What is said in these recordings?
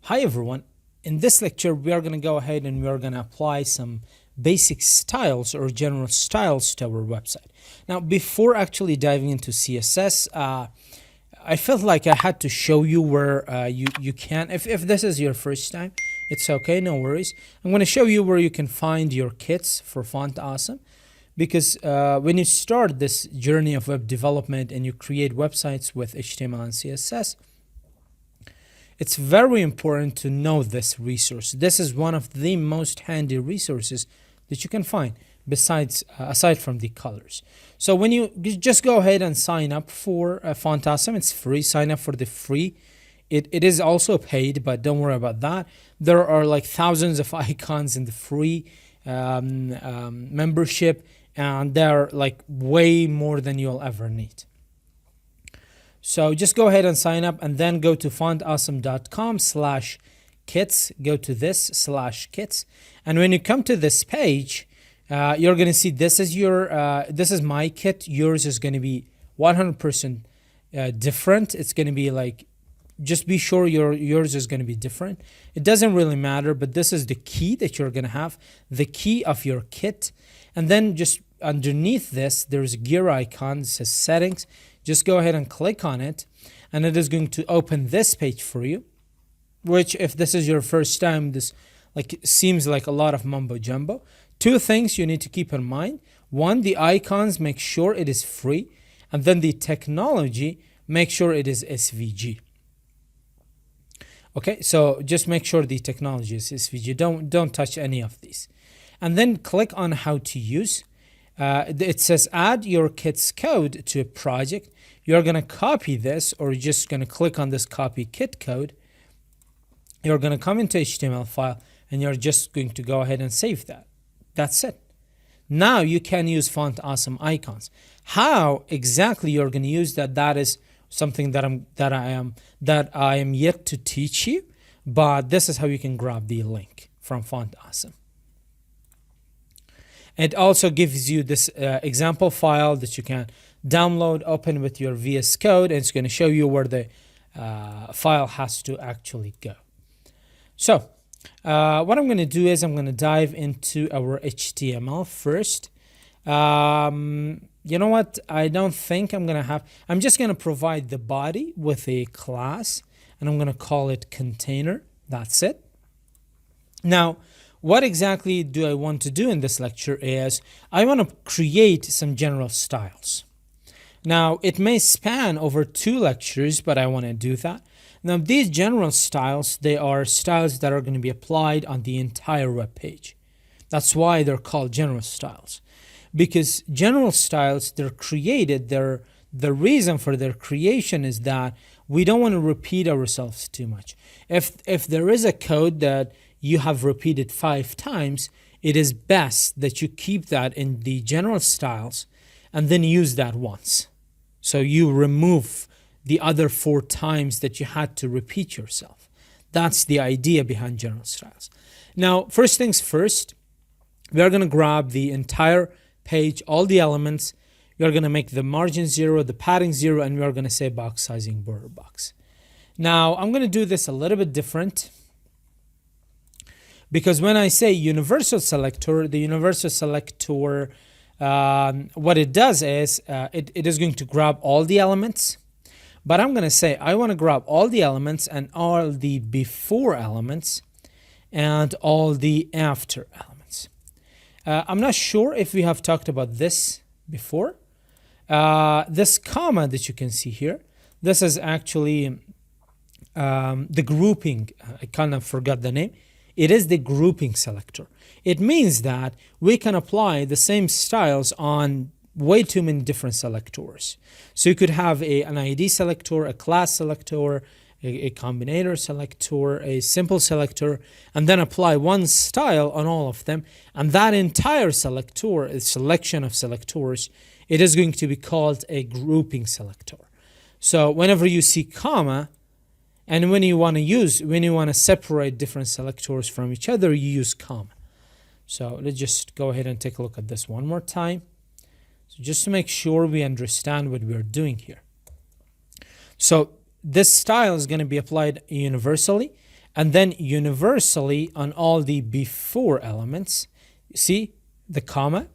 Hi everyone. In this lecture, we are going to go ahead and we are going to apply some basic styles or general styles to our website. Now, before actually diving into CSS, I felt like I had to show you where you can, if this is your first time, it's okay, no worries. I'm going to show you where you can find your kits for Font Awesome. Because when you start this journey of web development and you create websites with HTML and CSS, it's very important to know this resource. This is one of the most handy resources that you can find besides aside from the colors. So when you just go ahead and sign up for Font Awesome, it's free. Sign up for the free. It is also paid, but don't worry about that. There are like thousands of icons in the free membership, and they're like way more than you'll ever need. So just go ahead and sign up and then go to fontawesome.com/kits. Go to this /kits. And when you come to this page, you're going to see this is my kit. Yours is going to be 100% different. It's going to be like, just be sure yours is going to be different. It doesn't really matter, but this is the key that you're going to have, the key of your kit. And then just underneath this, there's a gear icon. It says settings. Just go ahead and click on it, and it is going to open this page for you, which if this is your first time, this seems like a lot of mumbo jumbo. Two things you need to keep in mind. One, the icons, make sure it is free, and then the technology, make sure it is SVG. Okay, so just make sure the technology is SVG. Don't touch any of these. And then click on how to use. It says add your kit's code to a project. You're going to copy this, or you're just going to click on this copy kit code. You're going to come into HTML file, and you're just going to go ahead and save that. That's it. Now you can use Font Awesome icons. How exactly you're going to use that? That is something that I am yet to teach you. But this is how you can grab the link from Font Awesome. It also gives you this example file that you can download, open with your VS Code, and it's going to show you where the file has to actually go. So what I'm going to do is I'm going to dive into our HTML first. You know what? I don't think I'm going to have... I'm just going to provide the body with a class, and I'm going to call it container. That's it. Now, what exactly do I want to do in this lecture is I want to create some general styles. Now, it may span over 2 lectures, but I want to do that. Now, these general styles, they are styles that are going to be applied on the entire web page. That's why they're called general styles. Because general styles, they're created, the reason for their creation is that we don't want to repeat ourselves too much. If there is a code that you have repeated 5 times, it is best that you keep that in the general styles and then use that once. So you remove the other 4 times that you had to repeat yourself. That's the idea behind general styles. Now, first things first, we are going to grab the entire page, all the elements. You're going to make the margin 0, the padding 0, and we are going to say box sizing border box. Now, I'm going to do this a little bit different, because when I say universal selector, the universal selector, what it does is it is going to grab all the elements. But I'm going to say I want to grab all the elements and all the before elements and all the after elements. I'm not sure if we have talked about this before. This comma that you can see here, this is actually the grouping. I kind of forgot the name. It is the grouping selector. It means that we can apply the same styles on way too many different selectors. So you could have an ID selector, a class selector, a combinator selector, a simple selector, and then apply one style on all of them. And that entire selector, a selection of selectors, it is going to be called a grouping selector. So whenever you see comma, and when you want to separate different selectors from each other, you use comma. So let's just go ahead and take a look at this one more time. So just to make sure we understand what we're doing here. So this style is going to be applied universally, and then universally on all the before elements. See the comma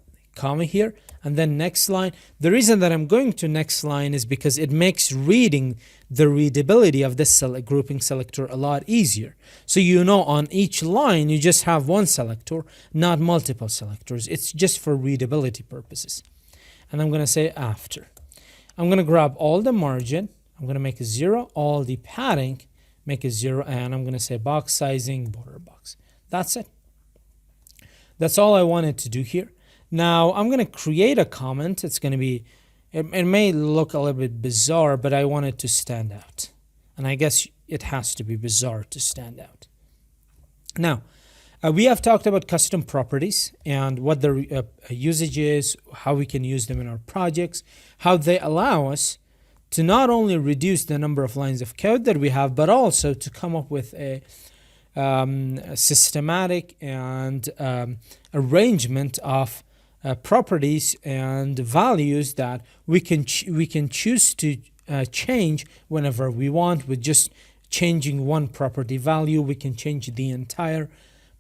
here, and then next line. The reason that I'm going to next line is because it makes reading the readability of this grouping selector a lot easier. So you know on each line you just have one selector, not multiple selectors. It's just for readability purposes. And I'm going to say after. I'm going to grab all the margin. I'm going to make a 0, all the padding, make a 0, and I'm going to say box sizing, border box. That's it. That's all I wanted to do here. Now I'm going to create a comment. It's going to be, it may look a little bit bizarre, but I want it to stand out. And I guess it has to be bizarre to stand out. Now, we have talked about custom properties and what the usage is, how we can use them in our projects, how they allow us to not only reduce the number of lines of code that we have, but also to come up with a systematic and arrangement of properties and values that we can choose to change whenever we want. With just changing one property value, we can change the entire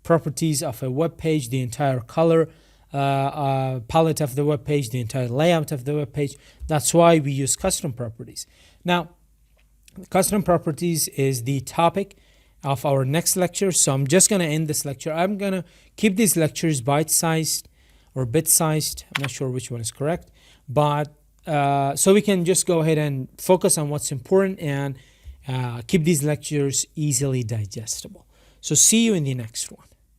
properties of a web page, the entire color palette of the web page, the entire layout of the web page. That's why we use custom properties. Now, custom properties is the topic of our next lecture. So I'm just going to end this lecture. I'm going to keep these lectures bite-sized or bit-sized. I'm not sure which one is correct, but so we can just go ahead and focus on what's important and keep these lectures easily digestible. So see you in the next one.